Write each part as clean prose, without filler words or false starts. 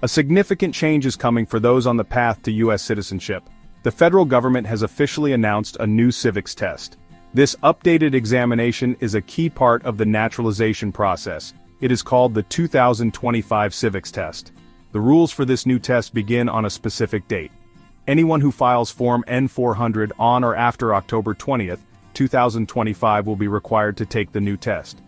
A significant change is coming for those on the path to U.S. citizenship. The federal government has officially announced a new civics test. This updated examination is a key part of the naturalization process. It is called the 2025 civics test. The rules for this new test begin on a specific date. Anyone who files Form N-400 on or after October 20th, 2025 will be required to take the new test.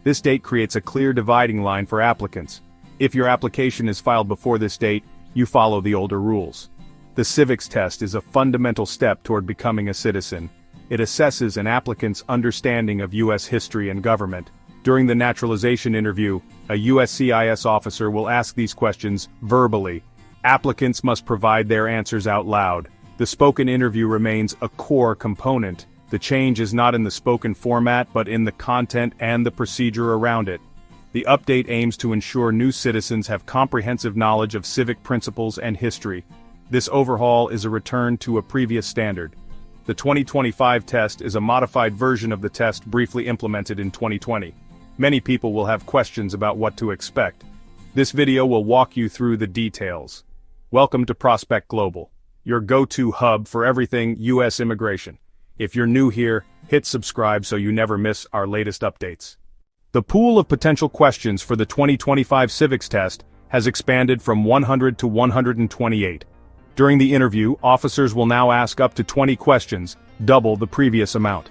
This date creates a clear dividing line for applicants. If your application is filed before this date, you follow the older rules. The civics test is a fundamental step toward becoming a citizen. It assesses an applicant's understanding of U.S. history and government. During the naturalization interview, a USCIS officer will ask these questions verbally. Applicants must provide their answers out loud. The spoken interview remains a core component. The change is not in the spoken format but in the content and the procedure around it. The update aims to ensure new citizens have comprehensive knowledge of civic principles and history. This overhaul is a return to a previous standard. The 2025 test is a modified version of the test briefly implemented in 2020. Many people will have questions about what to expect. This video will walk you through the details. Welcome to Prospect Global, your go-to hub for everything U.S. immigration. If you're new here, hit subscribe so you never miss our latest updates. The pool of potential questions for the 2025 civics test has expanded from 100 to 128. During the interview, officers will now ask up to 20 questions, double the previous amount.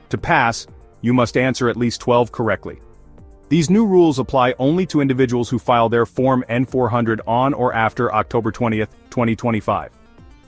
To pass, you must answer at least 12 correctly. These new rules apply only to individuals who file their Form N-400 on or after October 20th, 2025.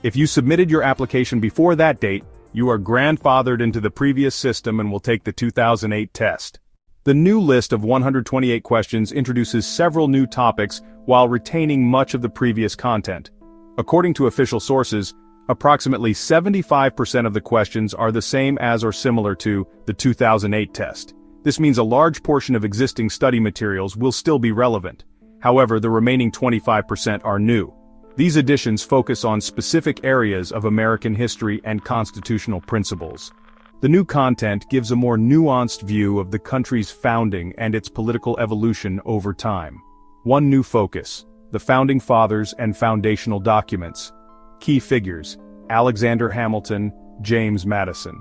If you submitted your application before that date, you are grandfathered into the previous system and will take the 2008 test. The new list of 128 questions introduces several new topics while retaining much of the previous content. According to official sources, approximately 75% of the questions are the same as or similar to the 2008 test. This means a large portion of existing study materials will still be relevant. However, the remaining 25% are new. These additions focus on specific areas of American history and constitutional principles. The new content gives a more nuanced view of the country's founding and its political evolution over time. One new focus: the Founding Fathers and foundational documents. Key figures: Alexander Hamilton, James Madison.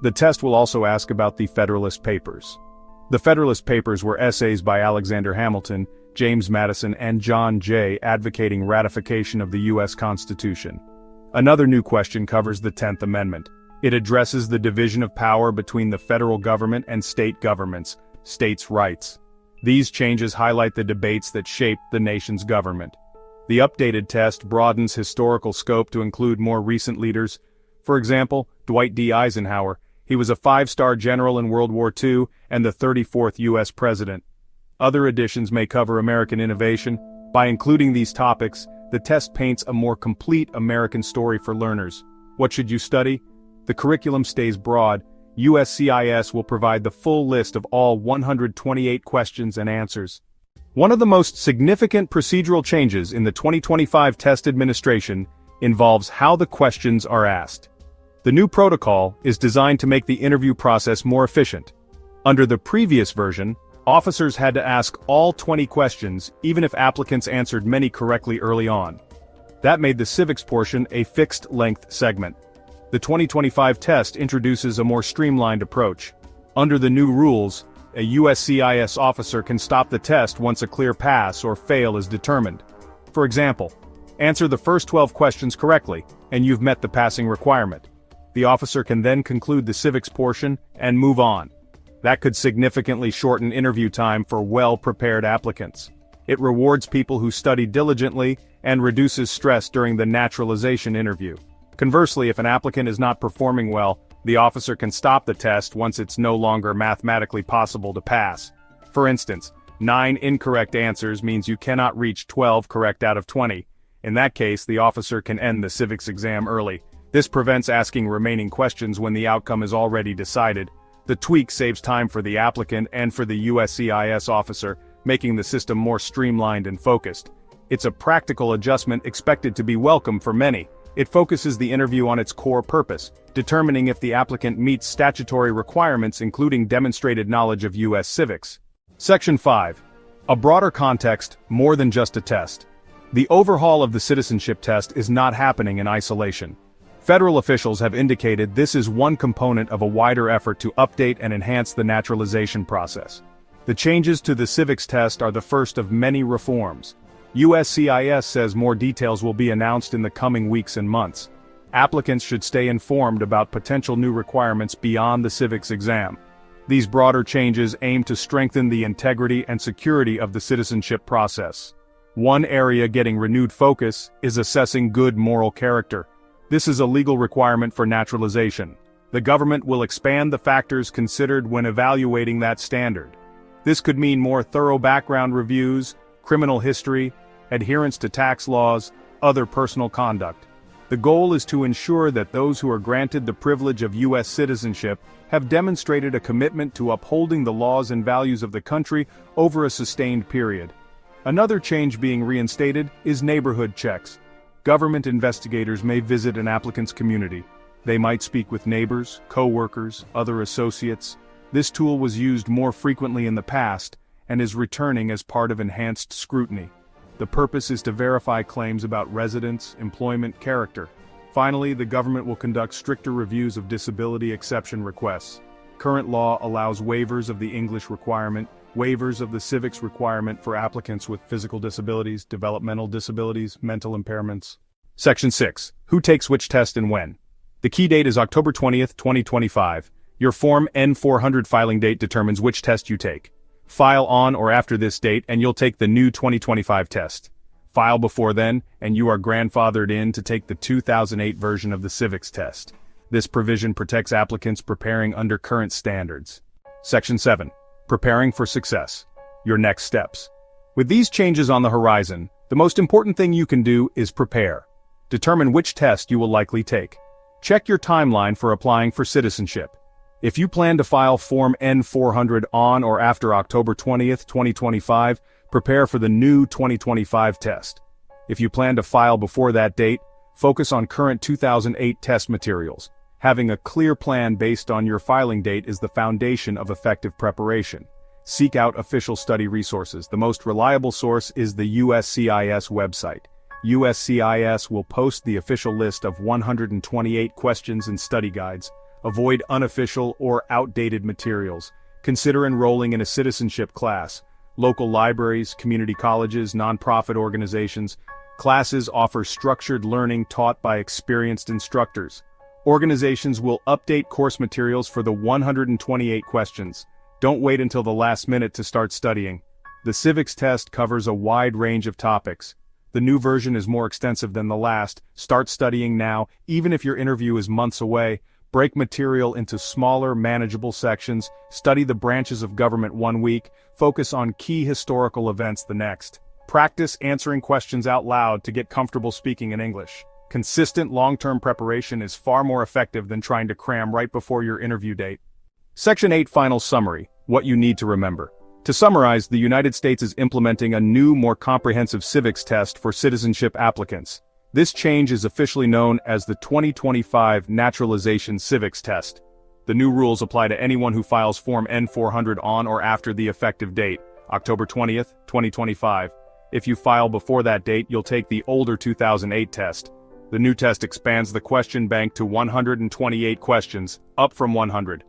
The test will also ask about the Federalist Papers. The Federalist Papers were essays by Alexander Hamilton, James Madison, and John Jay advocating ratification of the U.S. Constitution. Another new question covers the 10th Amendment. It addresses the division of power between the federal government and state governments, states' rights. These changes highlight the debates that shaped the nation's government. The updated test broadens historical scope to include more recent leaders. For example, Dwight D. Eisenhower. He was a 5-star general in World War II and the 34th U.S. president. Other additions may cover American innovation. By including these topics, the test paints a more complete American story for learners. What should you study? The curriculum stays broad. USCIS will provide the full list of all 128 questions and answers. One of the most significant procedural changes in the 2025 test administration involves how the questions are asked. The new protocol is designed to make the interview process more efficient. Under the previous version, officers had to ask all 20 questions even if applicants answered many correctly early on. That made the civics portion a fixed-length segment. The 2025 test introduces a more streamlined approach. Under the new rules, a USCIS officer can stop the test once a clear pass or fail is determined. For example, answer the first 12 questions correctly, and you've met the passing requirement. The officer can then conclude the civics portion and move on. That could significantly shorten interview time for well-prepared applicants. It rewards people who study diligently and reduces stress during the naturalization interview. Conversely, if an applicant is not performing well, the officer can stop the test once it's no longer mathematically possible to pass. For instance, 9 incorrect answers means you cannot reach 12 correct out of 20. In that case, the officer can end the civics exam early. This prevents asking remaining questions when the outcome is already decided. The tweak saves time for the applicant and for the USCIS officer, making the system more streamlined and focused. It's a practical adjustment expected to be welcome for many. It focuses the interview on its core purpose, determining if the applicant meets statutory requirements including demonstrated knowledge of U.S. civics. Section 5. A broader context, more than just a test. The overhaul of the citizenship test is not happening in isolation. Federal officials have indicated this is one component of a wider effort to update and enhance the naturalization process. The changes to the civics test are the first of many reforms. USCIS says more details will be announced in the coming weeks and months. Applicants should stay informed about potential new requirements beyond the civics exam. These broader changes aim to strengthen the integrity and security of the citizenship process. One area getting renewed focus is assessing good moral character. This is a legal requirement for naturalization. The government will expand the factors considered when evaluating that standard. This could mean more thorough background reviews, criminal history, adherence to tax laws, other personal conduct. The goal is to ensure that those who are granted the privilege of U.S. citizenship have demonstrated a commitment to upholding the laws and values of the country over a sustained period. Another change being reinstated is neighborhood checks. Government investigators may visit an applicant's community. They might speak with neighbors, co-workers, other associates. This tool was used more frequently in the past and is returning as part of enhanced scrutiny. The purpose is to verify claims about residence, employment, character. Finally, the government will conduct stricter reviews of disability exception requests. Current law allows waivers of the English requirement, waivers of the civics requirement for applicants with physical disabilities, developmental disabilities, mental impairments. Section 6. Who takes which test and when? The key date is October 20th, 2025. Your Form N-400 filing date determines which test you take. File on or after this date and you'll take the new 2025 test. File before then, and you are grandfathered in to take the 2008 version of the civics test. This provision protects applicants preparing under current standards. Section 7. Preparing for success. Your next steps. With these changes on the horizon, the most important thing you can do is prepare. Determine which test you will likely take. Check your timeline for applying for citizenship. If you plan to file Form N-400 on or after October 20th, 2025, prepare for the new 2025 test. If you plan to file before that date, focus on current 2008 test materials. Having a clear plan based on your filing date is the foundation of effective preparation. Seek out official study resources. The most reliable source is the USCIS website. USCIS will post the official list of 128 questions and study guides. Avoid unofficial or outdated materials. Consider enrolling in a citizenship class. Local libraries, community colleges, nonprofit organizations. Classes offer structured learning taught by experienced instructors. Organizations will update course materials for the 128 questions. Don't wait until the last minute to start studying. The civics test covers a wide range of topics. The new version is more extensive than the last. Start studying now, even if your interview is months away. Break material into smaller, manageable sections. Study the branches of government 1 week. Focus on key historical events the next. Practice answering questions out loud to get comfortable speaking in English. Consistent long-term preparation is far more effective than trying to cram right before your interview date. Section 8 Final Summary. What you need to remember. To summarize, the United States is implementing a new, more comprehensive civics test for citizenship applicants. This change is officially known as the 2025 Naturalization Civics Test. The new rules apply to anyone who files Form N-400 on or after the effective date, October 20th, 2025. If you file before that date, you'll take the older 2008 test. The new test expands the question bank to 128 questions, up from 100.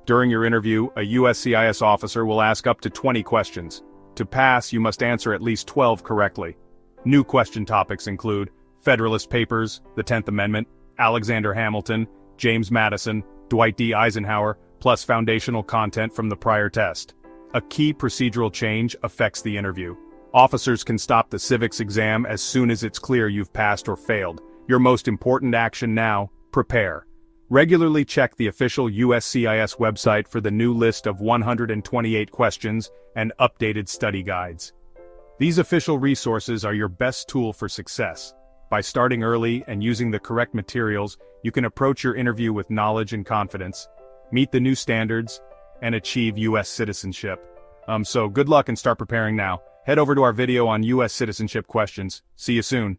During your interview, a USCIS officer will ask up to 20 questions. To pass, you must answer at least 12 correctly. New question topics include Federalist Papers, the 10th Amendment, Alexander Hamilton, James Madison, Dwight D. Eisenhower, plus foundational content from the prior test. A key procedural change affects the interview. Officers can stop the civics exam as soon as it's clear you've passed or failed. Your most important action now, prepare. Regularly check the official USCIS website for the new list of 128 questions and updated study guides. These official resources are your best tool for success. By starting early and using the correct materials, you can approach your interview with knowledge and confidence, meet the new standards, and achieve U.S. citizenship. So good luck and start preparing now. Head over to our video on U.S. citizenship questions. See you soon.